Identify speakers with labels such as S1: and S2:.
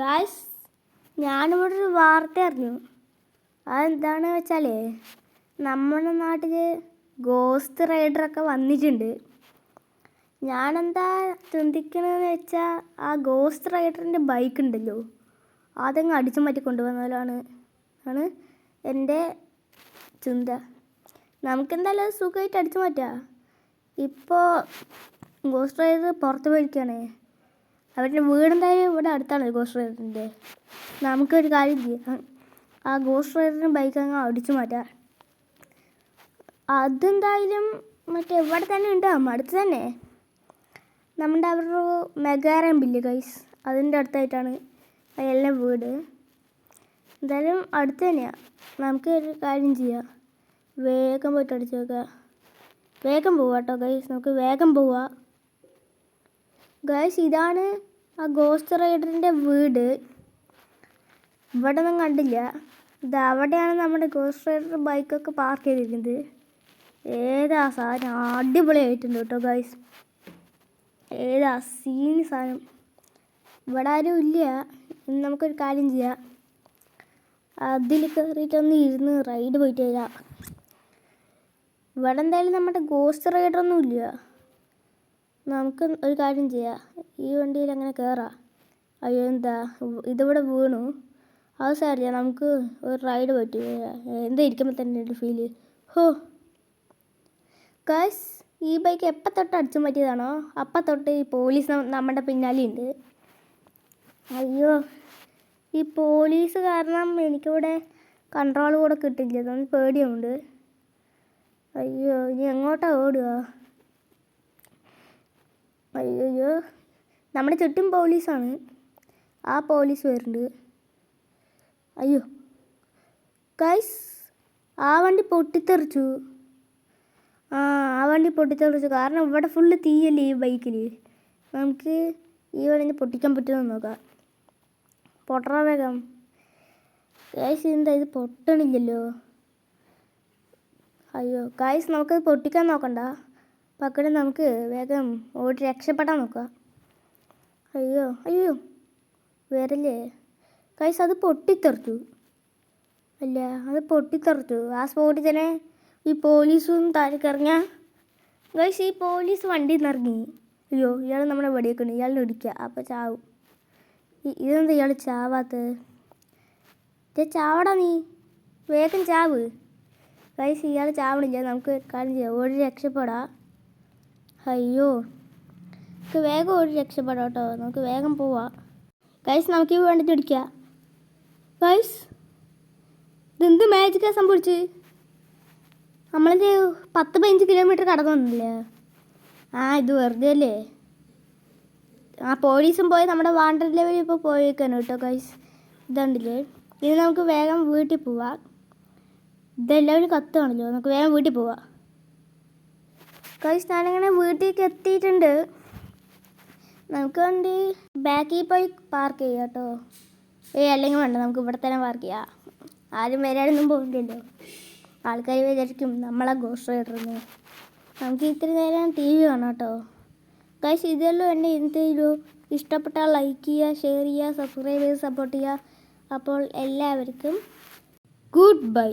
S1: Guys, ഞാനിവിടെ ഒരു വാർത്ത അറിഞ്ഞു. അതെന്താണെന്ന് വെച്ചാൽ നമ്മുടെ നാട്ടിൽ ഗോസ്റ്റ് റൈഡറൊക്കെ വന്നിട്ടുണ്ട്. ഞാനെന്താ ചിന്തിക്കണമെന്ന് വെച്ചാൽ ആ ഗോസ്റ്റ് റൈഡറിൻ്റെ ബൈക്ക് ഉണ്ടല്ലോ, അതങ്ങ് അടിച്ചു മാറ്റി കൊണ്ടുവന്നാലാണ് ആണ് എൻ്റെ ചിന്ത. നമുക്കെന്തായാലും അത് സുഖമായിട്ട് അടിച്ചു മാറ്റാം. ഇപ്പോൾ ഗോസ്റ്റ് റൈഡർ പുറത്ത് പോയിരിക്കുകയാണ്. അവരുടെ വീടെന്തായാലും ഇവിടെ അടുത്താണ് ഗോസ്റ്റ് റൈഡറിൻ്റെ. നമുക്കൊരു കാര്യം ചെയ്യാം, ആ ഗോസ്റ്റ് റൈഡറിൻ്റെ ബൈക്ക് അങ്ങ് അടിച്ചു മാറ്റാം. അതെന്തായാലും മറ്റേ ഇവിടെ തന്നെ ഉണ്ടാവും, അടുത്ത് തന്നെ. നമ്മുടെ അവരുടെ മെഗാരമ്പില്ലേ ഗൈസ്, അതിൻ്റെ അടുത്തായിട്ടാണ് അയാളുടെ വീട്. എന്തായാലും അടുത്ത് തന്നെയാണ്. നമുക്ക് ഒരു കാര്യം ചെയ്യാം, വേഗം പോയിട്ട് അടിച്ചു നോക്കാം. വേഗം പോവാം കേട്ടോ ഗൈസ്, നമുക്ക് വേഗം പോവാം. ഗൈസ്, ഇതാണ് ആ ഗോസ്റ്റ് റൈഡറിൻ്റെ വീട്. ഇവിടെ ഒന്നും കണ്ടില്ല. ഇത് അവിടെയാണ് നമ്മുടെ ഗോസ്റ്റ് റൈഡർ ബൈക്കൊക്കെ പാർക്ക് ചെയ്തിരിക്കുന്നത്. ഏതാ സാധനം അടിപൊളിയായിട്ടുണ്ട് കേട്ടോ ഗൈസ്. ഏതാ സീനി സാധനം. ഇവിടെ ആരും ഇല്ല. ഇനി നമുക്കൊരു കാര്യം ചെയ്യാം, അതിൽ കയറിയിട്ടൊന്ന് ഇരുന്ന് റൈഡ് പോയിട്ട് വരാം. ഇവിടെ എന്തായാലും നമ്മുടെ ഗോസ്റ്റ് റൈഡറൊന്നും ഇല്ല. നമുക്ക് ഒരു കാര്യം ചെയ്യാം, ഈ വണ്ടിയിൽ അങ്ങനെ കയറാം. അയ്യോ, എന്താ ഇതിവിടെ വീണു. അത് സാരില്ല, നമുക്ക് ഒരു റൈഡ് പറ്റി എന്താ ഇരിക്കുമ്പോൾ തന്നെ ഒരു ഫീല്. ഹോ ഗൈസ്, ഈ ബൈക്ക് എപ്പം തൊട്ട് അടിച്ചു മാറ്റിയതാണോ അപ്പം തൊട്ട് ഈ പോലീസ് നമ്മുടെ പിന്നാലെ ഉണ്ട്. അയ്യോ, ഈ പോലീസ് കാരണം എനിക്കിവിടെ കൺട്രോൾ കൂടെ കിട്ടില്ല, അതൊന്ന് പേടിയുണ്ട്. അയ്യോ, ഇനി എങ്ങോട്ടാണ് ഓടുക? അയ്യോ, നമ്മുടെ ചുറ്റും പോലീസാണ്. ആ പോലീസ് വരുന്നുണ്ട്. അയ്യോ ഗൈസ്, ആ വണ്ടി പൊട്ടിത്തെറിച്ചു. ആ വണ്ടി പൊട്ടിത്തെറിച്ചു, കാരണം ഇവിടെ ഫുള്ള് തീയല്ലേ ഈ ബൈക്കിൽ. നമുക്ക് ഈ വണ്ടി പൊട്ടിക്കാൻ പറ്റുമെന്ന് നോക്കാം. പൊട്ടറ വേഗം. ഗൈസ്, എന്താ ഇത് പൊട്ടണില്ലല്ലോ? അയ്യോ ഗൈസ്, നമുക്കത് പൊട്ടിക്കാൻ നോക്കണ്ട. പക്കടെ നമുക്ക് വേഗം ഓടി രക്ഷപ്പെടാൻ നോക്കാം. അയ്യോ അയ്യോ, വരല്ലേ ഗൈസ്, അത് പൊട്ടിത്തെറിച്ചു. അല്ല, അത് പൊട്ടിത്തെറിച്ചു. ആ സ്പോട്ടിൽ തന്നെ ഈ പോലീസും താഴേക്ക് ഇറങ്ങിയ. ഗൈസ്, ഈ പോലീസ് വണ്ടിയിൽ നിന്ന് ഇറങ്ങി. അയ്യോ, ഇയാൾ നമ്മളെ വെടിയേക്കുന്നു. ഇയാളിനെ ഇടിക്കുക, അപ്പോൾ ചാവും. ഇതെന്താ ഇയാൾ ചാവാത്തത്? ചാവടാ നീ, വേഗം ചാവ്. ഗൈസ്, ഇയാൾ ചാവണില്ല. നമുക്ക് കാര്യം ചെയ്യാം, ഓടി രക്ഷപ്പെടാം. അയ്യോ, നമുക്ക് വേഗം ഓടി രക്ഷപ്പെടാം കേട്ടോ. നമുക്ക് വേഗം പോവാം ഗൈസ്. നമുക്ക് ഈ വേണ്ടിട്ട് ഇടിക്കാം. ഗൈസ്, ഇതെന്ത് മാജിക്കാണ് സംഭവിച്ച്? നമ്മളിത് 10-15 കിലോമീറ്റർ കടന്നു വന്നില്ലേ? ഇത് വെറുതെ അല്ലേ. ആ പോലീസും പോയി, നമ്മുടെ വാണ്ടർ ലെവലിൽ ഇപ്പോൾ പോയേക്കാണ് കേട്ടോ ഗൈസ്. ഇതുണ്ടല്ലേ, ഇത് നമുക്ക് വേഗം വീട്ടിൽ പോവാം. ഇതെല്ലാവരും കത്തുവാണല്ലോ, നമുക്ക് വേഗം വീട്ടിൽ പോവാം ഗൈസ്. ഞാനങ്ങനെ വീട്ടിലേക്ക് എത്തിയിട്ടുണ്ട്. നമുക്ക് വണ്ടി ബാക്കിൽ പോയി പാർക്ക് ചെയ്യാം കേട്ടോ. അല്ലെങ്കിൽ വേണ്ട, നമുക്ക് ഇവിടെ തന്നെ പാർക്ക് ചെയ്യാം. ആരും വരാനൊന്നും പോകില്ലല്ലോ. ആൾക്കാർ വിചാരിക്കും നമ്മളെ ഗോസ്റ്റ് റൈഡറിന്. നമുക്ക് ഇത്തിരി നേരം ടി വി കാണാം കേട്ടോ ഗൈസ്. ഇതെല്ലാം എൻ്റെ എന്തെങ്കിലും ഇഷ്ടപ്പെട്ടാൽ ലൈക്ക് ചെയ്യുക, ഷെയർ ചെയ്യുക, സബ്സ്ക്രൈബ് ചെയ്ത് സപ്പോർട്ട് ചെയ്യുക. അപ്പോൾ എല്ലാവർക്കും ഗുഡ് ബൈ.